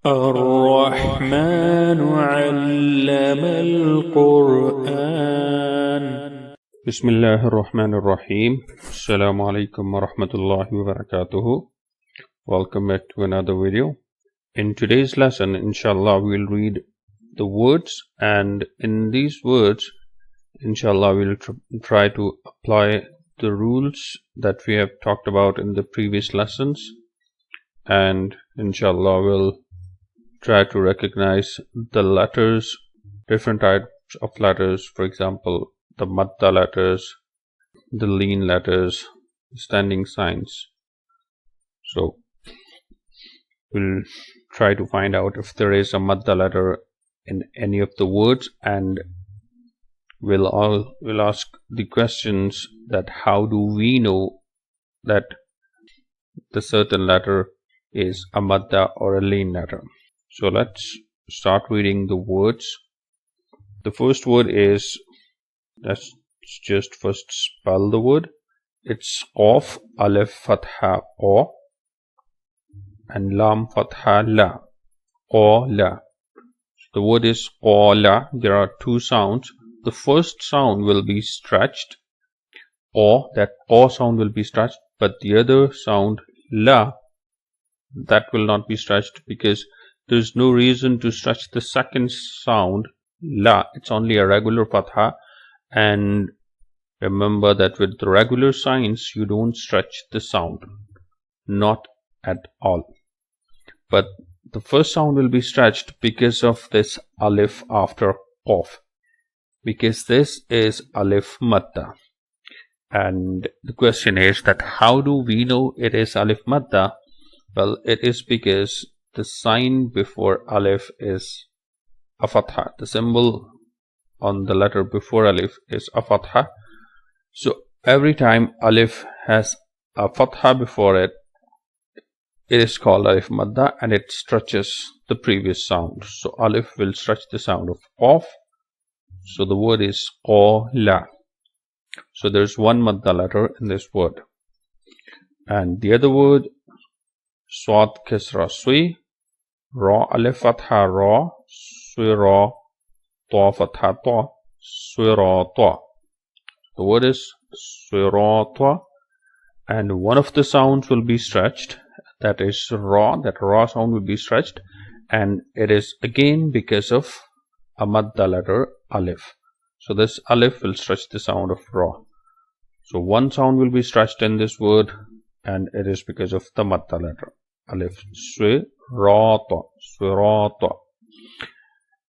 الرحمن علم القرآن. بسم الله الرحمن الرحيم. Assalamu alaikum wa rahmatullahi wa barakatuhu. Welcome back to another video. In today's lesson, inshallah, we'll read the words, and in these words, inshallah, we'll try to apply the rules that we have talked about in the previous lessons, and inshallah, we'll try to recognize the letters, different types of letters, for example, the Maddah letters, the Leen letters, standing signs. So we'll try to find out if there is a Maddah letter in any of the words, and we'll ask the questions that how do we know that the certain letter is a Maddah or a Leen letter. So let's start reading the words. The first word is, let's just first spell the word. It's Qaf, Alif, Fatha, O, and Lam, Fatha, La, Qala. The word is Qala. There are two sounds. The first sound will be stretched, O, that O sound will be stretched, but the other sound, La, that will not be stretched because there's no reason to stretch the second sound, La. It's only a regular Fatha, and remember that with the regular signs you don't stretch the sound, not at all. But the first sound will be stretched because of this Alif after Qaf, because this is Alif Maddah. And the question is that how do we know it is Alif Maddah? Well, it is because the sign before Alif is a Fatha. The symbol on the letter before Alif is a Fatha. So every time Alif has a Fatha before it, it is called Alif Maddah, and it stretches the previous sound. So Alif will stretch the sound of Qaf. So the word is Qala. So there's one Maddah letter in this word. And the other word, Swad Kisra Sui, Ra Alif Fatha Ra, Sui Ra, Ta Fatha Ta, Sui Ra Ta. The word is Sui Ra Ta, and one of the sounds will be stretched, that is Ra, that Ra sound will be stretched, and it is again because of a Maddah letter Alif. So this Alif will stretch the sound of Ra. So one sound will be stretched in this word, and it is because of the Maddah letter Alif. Sui Ra Ta, Sui Ra Ta.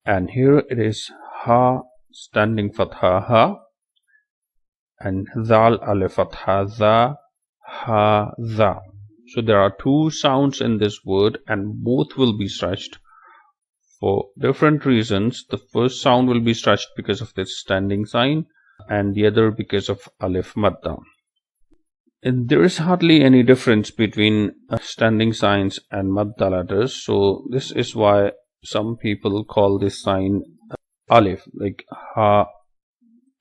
And here it is Ha, standing Fatha Ha, and Zal Alif Fatha Za, Ha Za. So there are two sounds in this word, and both will be stretched for different reasons. The first sound will be stretched because of this standing sign, and the other because of Alif Maddah. And there is hardly any difference between standing signs and Maddah letters. So this is why some people call this sign Alif, like Ha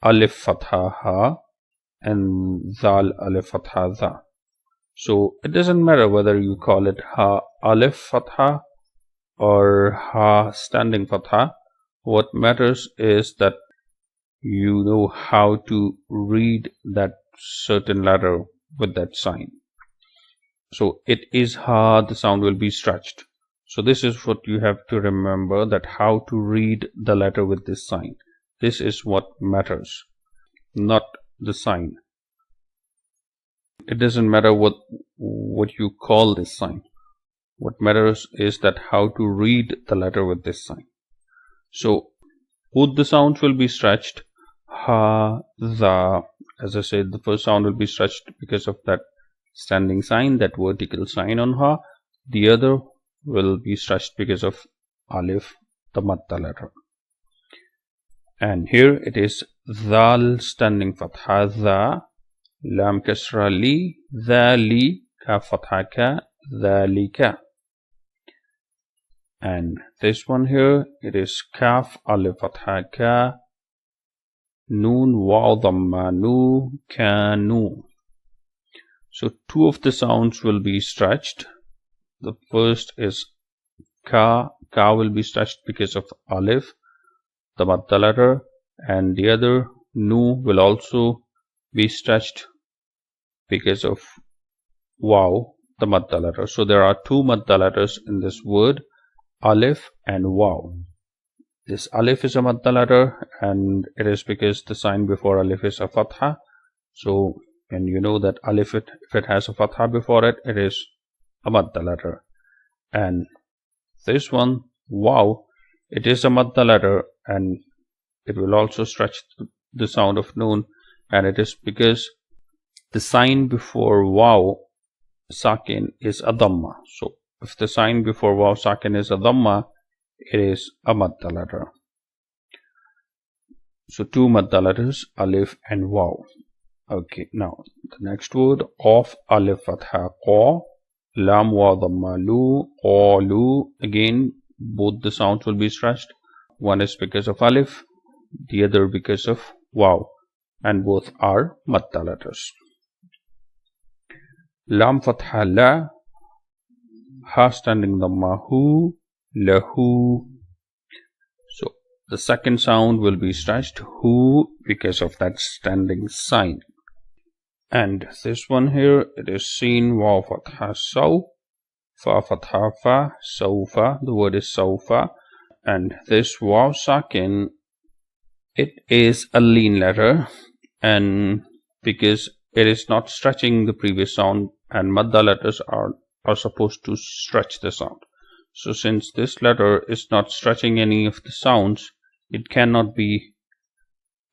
Alif Fatha Ha and Zal Alif Fatha Za. So it doesn't matter whether you call it Ha Alif Fatha or Ha standing Fatha. What matters is that you know how to read that certain letter with that sign. So it is Ha, the sound will be stretched. So this is what you have to remember, that how to read the letter with this sign. This is what matters, not the sign. It doesn't matter what you call this sign. What matters is that how to read the letter with this sign. So both the sounds will be stretched. Ha, Za. As I said, the first sound will be stretched because of that standing sign, that vertical sign on Ha. The other will be stretched because of Alif, the Maddah letter. And here it is Zal, standing Fatha Za, Lam Kasra Li, Zali, Ka Fatha Ka, Zalika. And this one here, it is Kaf, Alif Fatha Ka, Noon, Waw Dhamma Nu, Kanu. So two of the sounds will be stretched. The first is ka will be stretched because of alif, the madda letter, and the other nu will also be stretched because of waw, the madda letter. So there are two madda letters in this word, alif and waw. This alif is a madda letter, and it is because the sign before alif is a fatha. So when you know that alif, if it has a fatha before it, it is a madda letter. And this one, waw, it is a madda letter, and it will also stretch the sound of noon, and it is because the sign before waw sakin is a dhamma. So if the sign before waw sakin is a dhamma, it is a madda letter. So two madda letters, alif and waw. Okay, now the next word, of alif fatha qa, lam wa dhamma lu, qalu. Again, both the sounds will be stretched. One is because of alif, the other because of waw, and both are madda letters. Lam fatha la, ha standing dhamma hu, lahu. So the second sound will be stretched, hu, because of that standing sign. And this one here, it is seen waw fatha saw, fa fatha fa, sawfa. The word is sawfa. And this waw sakin, it is a lean letter, and because it is not stretching the previous sound, and madda letters are supposed to stretch the sound. So since this letter is not stretching any of the sounds, it cannot be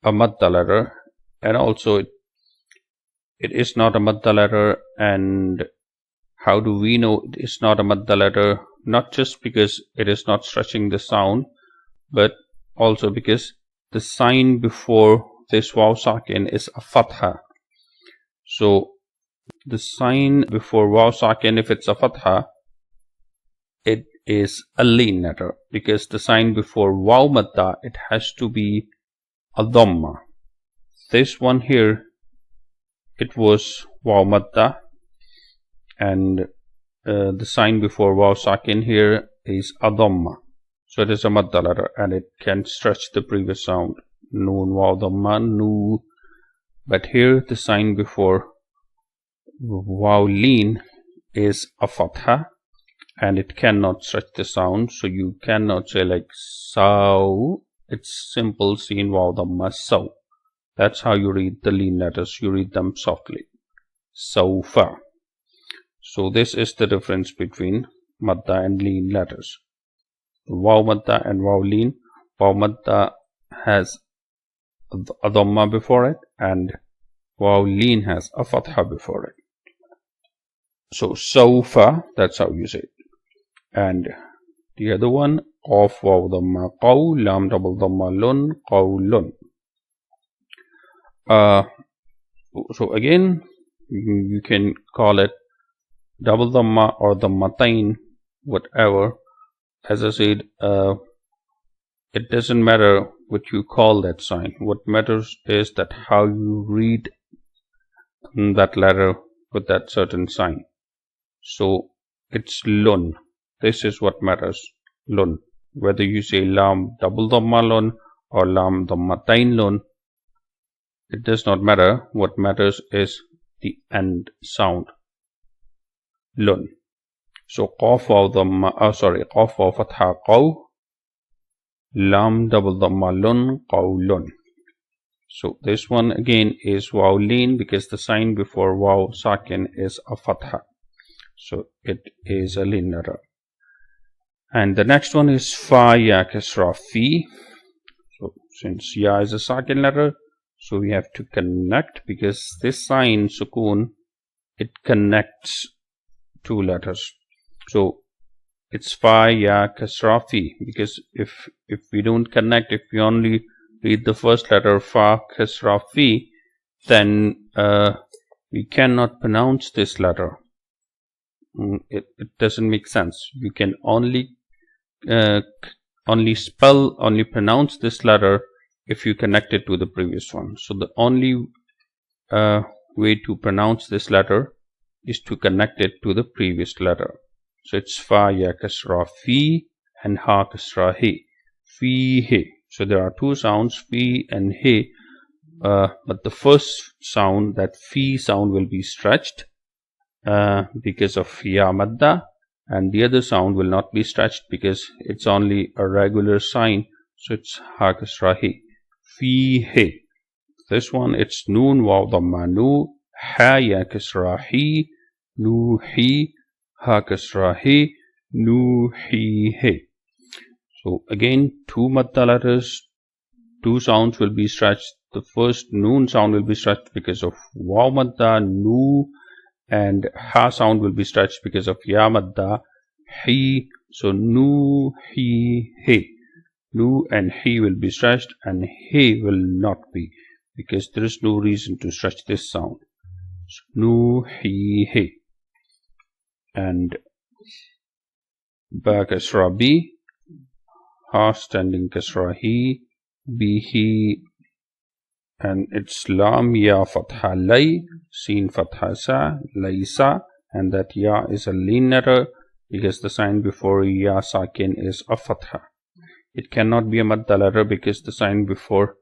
a madda letter, and also it is not a madda letter. And how do we know it is not a madda letter? Not just because it is not stretching the sound, but also because the sign before this waw sakin is a fatha. So the sign before waw sakin, if it's a fatha, it is a lean letter, because the sign before waw madda, it has to be a dhamma. This one here, it was waw madda, and the sign before waw sakin here is a dhamma. So it is a madda letter, and it can stretch the previous sound, noon waw dhamma nu. But here the sign before waw leen is a fatha, and it cannot stretch the sound. So you cannot say like saw. It's simple seen waw dhamma saw. That's how you read the lean letters. You read them softly. Sawfa. So this is the difference between madda and lean letters. Waw madda and waw leen. Waw madda has a dhamma before it, and waw leen has a fatha before it. So sawfa, that's how you say it. And the other one, of waw dhamma qaw, lam double dhamma lun, qawlun. So again, you can call it double dhamma or dhammatain, whatever. As I said, it doesn't matter what you call that sign. What matters is that how you read that letter with that certain sign. So it's lun. This is what matters, lun. Whether you say lam double dhamma lun or lam dhammatain lun, it does not matter. What matters is the end sound, lun. So qaf waw dhamma, qaf waw fatha qaw, lam double dhamma lun, qawlun. So this one again is waw leen, because the sign before waw sakin is a fatha. So it is a lean letter. And the next one is fa ya kasra fi. So since ya is a sakin letter, so we have to connect, because this sign sukoon, it connects two letters. So it's fa ya kasra fi, because if we don't connect, if we only read the first letter fa kasra fi, then we cannot pronounce this letter. It doesn't make sense. You can only pronounce this letter if you connect it to the previous one. So the only way to pronounce this letter is to connect it to the previous letter. So it's fa ya kasra fi and ha kasra he. Fi he. So there are two sounds, fi and he. But the first sound, that fi sound, will be stretched because of ya madda, and the other sound will not be stretched because it's only a regular sign. So it's ha kasra he. Fi he. This one, it's noon waw dhamma nu, ha ya kasra hi, nu hi, ha kasra hi, nu hi he. So again, two madda letters, two sounds will be stretched. The first noon sound will be stretched because of waw madda, nu, and ha sound will be stretched because of ya madda, hi. So nu hi he. Nu and he will be stretched, and he will not be, because there is no reason to stretch this sound. So, nu hi he. And ba kasra bi, ha standing kasra hi, bi hi, and it's lam ya fatha lay, sin fatha sa, laysa, and that ya is a leen letter because the sign before ya sakin is a fatha. It cannot be a madda letter because the sign before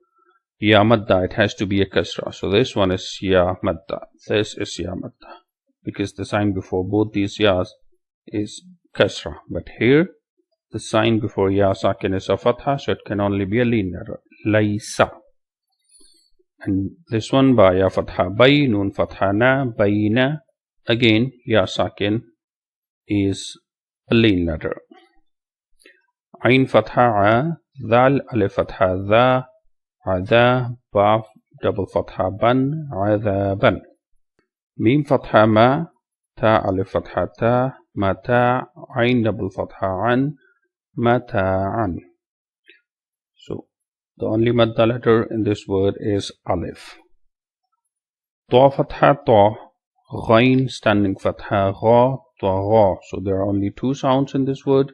ya madda, it has to be a kasra. So this one is ya madda, this is ya madda, because the sign before both these yas is kasra. But here the sign before ya sakin is a fatha, so it can only be a leen letter, laysa. And this one, ba ya fatha bay, noon fatha na, bayna, again ya sakin is a leen letter. Ain fatha a, dal alif fatha dha, adha, ba double fatha ban, adhaban. Mim fatha ma, ta alif fatha ta, mata, ain double fatha an, mata'an. So the only madda letter in this word is alif. Ta fatha ta, ghain standing fatha gha, ta gha. So there are only two sounds in this word,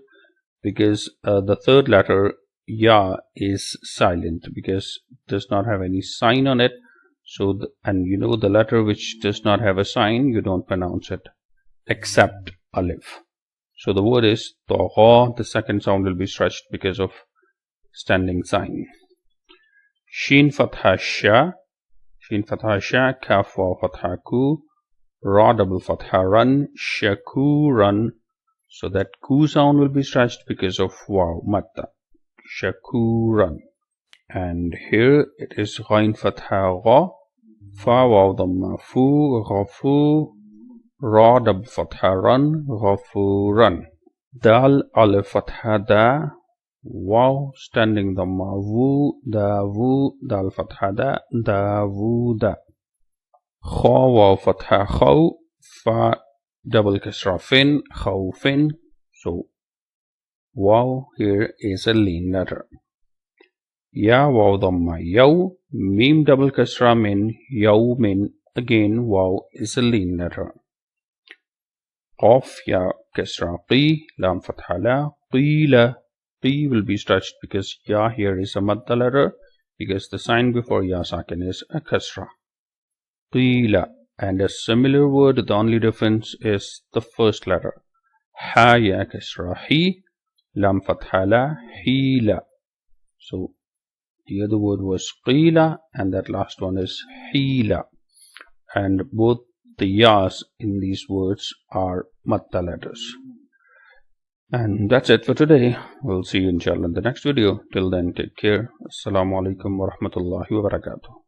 because the third letter ya is silent because it does not have any sign on it. So and you know, the letter which does not have a sign, you don't pronounce it except alif. So the word is tagha. The second sound will be stretched because of standing sign. Shin fatha sha, shin fatha sha, kaf waw fatha ku, ra double fatha run, shakuran. So that ku sound will be stretched because of waw madda, shakuran. And here it is ghain fatha gha, fa waw dhamma fu, ghafu, ra double fatha run, ghafuran. Dal alif fatha da, waw standing dhamma vu, davu, dal fatha da, davuda. Kha waw fatha khaw, fa double kasra fin, khawfin. So waw here is a leen letter. Ya waw dhamma yaw, mim double kasra min, yaw min. Again waw is a leen letter. Qaf ya kasra qi, lam fatha la, qila. Qi will be stretched because ya here is a madda letter, because the sign before ya sakin is a kasra. Qila. And a similar word, the only difference is the first letter. Ha ya kasra hi, lam fatha la, hila. So the other word was qila, and that last one is hila. And both the yas in these words are madda letters. And that's it for today. We'll see you inshallah in the next video. Till then, take care. Assalamu alaikum wa rahmatullahi wa barakatuh.